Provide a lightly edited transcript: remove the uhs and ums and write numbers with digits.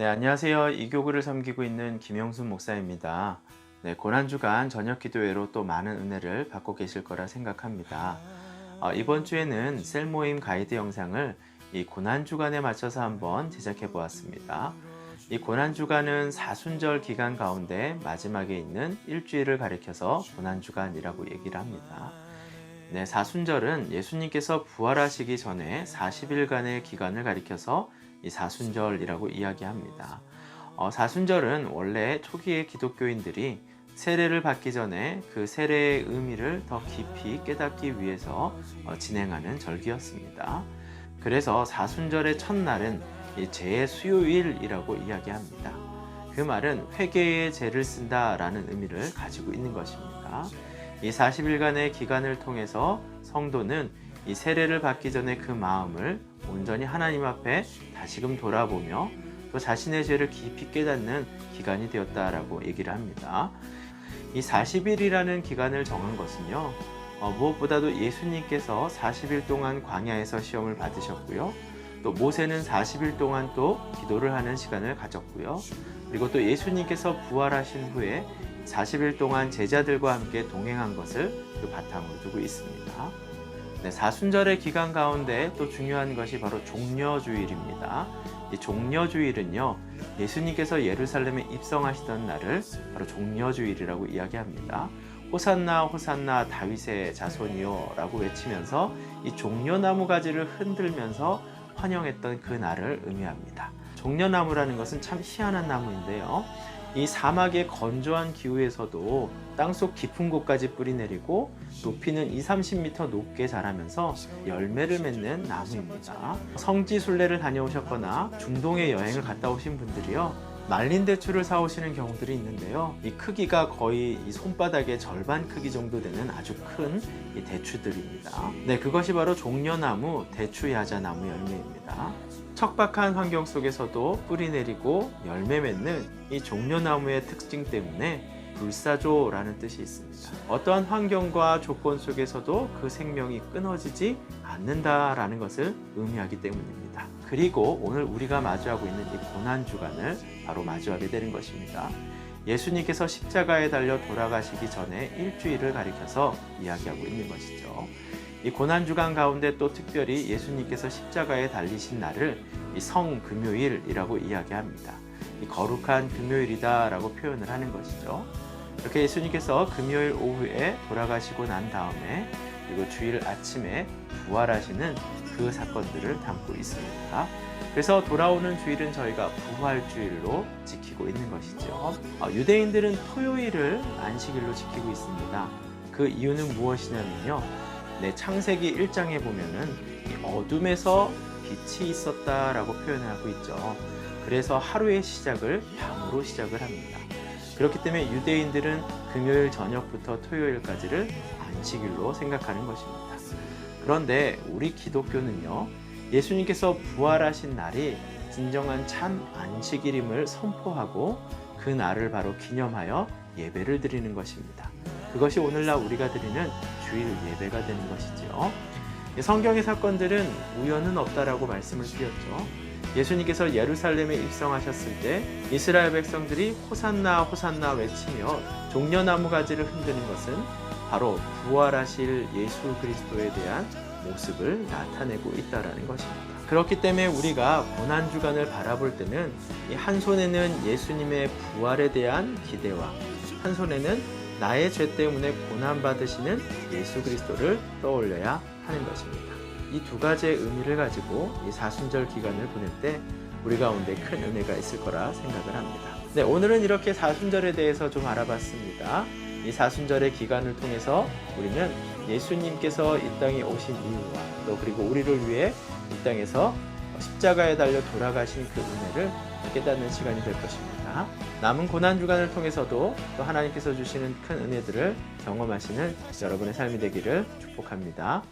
네, 안녕하세요. 이교구를 섬기고 있는 김영순 목사입니다. 네, 고난주간 저녁 기도회로 또 많은 은혜를 받고 계실 거라 생각합니다. 이번 주에는 셀 모임 가이드 영상을 이 고난주간에 맞춰서 한번 제작해 보았습니다. 이 고난주간은 사순절 기간 가운데 마지막에 있는 일주일을 가리켜서 고난주간이라고 얘기를 합니다. 네, 사순절은 예수님께서 부활하시기 전에 40일간의 기간을 가리켜서 이 사순절이라고 이야기합니다. 사순절은 원래 초기의 기독교인들이 세례를 받기 전에 그 세례의 의미를 더 깊이 깨닫기 위해서 진행하는 절기였습니다. 그래서 사순절의 첫날은 이 죄의 수요일이라고 이야기합니다. 그 말은 회개의 죄를 쓴다라는 의미를 가지고 있는 것입니다. 이 40일간의 기간을 통해서 성도는 이 세례를 받기 전에 그 마음을 온전히 하나님 앞에 다시금 돌아보며 또 자신의 죄를 깊이 깨닫는 기간이 되었다라고 얘기를 합니다. 이 40일이라는 기간을 정한 것은요, 무엇보다도 예수님께서 40일 동안 광야에서 시험을 받으셨고요, 또 모세는 40일 동안 또 기도를 하는 시간을 가졌고요, 그리고 또 예수님께서 부활하신 후에 40일 동안 제자들과 함께 동행한 것을 그 바탕으로 두고 있습니다. 네, 사순절의 기간 가운데 또 중요한 것이 바로 종려주일입니다. 이 종려주일은요, 예수님께서 예루살렘에 입성하시던 날을 바로 종려주일이라고 이야기합니다. 호산나 호산나 다윗의 자손이요 라고 외치면서 이 종려나무 가지를 흔들면서 환영했던 그 날을 의미합니다. 종려나무라는 것은 참 희한한 나무인데요, 이 사막의 건조한 기후에서도 땅속 깊은 곳까지 뿌리 내리고 높이는 20-30m 높게 자라면서 열매를 맺는 나무입니다. 성지 순례를 다녀오셨거나 중동에 여행을 갔다 오신 분들이요, 말린 대추를 사오시는 경우들이 있는데요, 이 크기가 거의 이 손바닥의 절반 크기 정도 되는 아주 큰 이 대추들입니다. 네, 그것이 바로 종려나무 대추야자나무 열매입니다. 척박한 환경 속에서도 뿌리 내리고 열매 맺는 이 종려나무의 특징 때문에 불사조라는 뜻이 있습니다. 어떠한 환경과 조건 속에서도 그 생명이 끊어지지 않는다라는 것을 의미하기 때문입니다. 그리고 오늘 우리가 마주하고 있는 이 고난주간을 바로 마주하게 되는 것입니다. 예수님께서 십자가에 달려 돌아가시기 전에 일주일을 가리켜서 이야기하고 있는 것이죠. 이 고난주간 가운데 또 특별히 예수님께서 십자가에 달리신 날을 이 성금요일이라고 이야기합니다. 이 거룩한 금요일이다 라고 표현을 하는 것이죠. 이렇게 예수님께서 금요일 오후에 돌아가시고 난 다음에 그리고 주일 아침에 부활하시는 그 사건들을 담고 있습니다. 그래서 돌아오는 주일은 저희가 부활주일로 지키고 있는 것이죠. 유대인들은 토요일을 안식일로 지키고 있습니다. 그 이유는 무엇이냐면요, 네, 창세기 1장에 보면은 이 어둠에서 빛이 있었다라고 표현을 하고 있죠. 그래서 하루의 시작을 밤으로 시작을 합니다. 그렇기 때문에 유대인들은 금요일 저녁부터 토요일까지를 안식일로 생각하는 것입니다. 그런데 우리 기독교는요, 예수님께서 부활하신 날이 진정한 참 안식일임을 선포하고 그 날을 바로 기념하여 예배를 드리는 것입니다. 그것이 오늘날 우리가 드리는 주일 예배가 되는 것이지요. 성경의 사건들은 우연은 없다라고 말씀을 드렸죠. 예수님께서 예루살렘에 입성하셨을 때 이스라엘 백성들이 호산나 호산나 외치며 종려나무 가지를 흔드는 것은 바로 부활하실 예수 그리스도에 대한 모습을 나타내고 있다는 것입니다. 그렇기 때문에 우리가 고난주간을 바라볼 때는 이 한 손에는 예수님의 부활에 대한 기대와 한 손에는 나의 죄 때문에 고난받으시는 예수 그리스도를 떠올려야 하는 것입니다. 이 두 가지의 의미를 가지고 이 사순절 기간을 보낼 때 우리 가운데 큰 은혜가 있을 거라 생각을 합니다. 네, 오늘은 이렇게 사순절에 대해서 좀 알아봤습니다. 이 사순절의 기간을 통해서 우리는 예수님께서 이 땅에 오신 이유와 또 그리고 우리를 위해 이 땅에서 십자가에 달려 돌아가신 그 은혜를 깨닫는 시간이 될 것입니다. 남은 고난주간을 통해서도 또 하나님께서 주시는 큰 은혜들을 경험하시는 여러분의 삶이 되기를 축복합니다.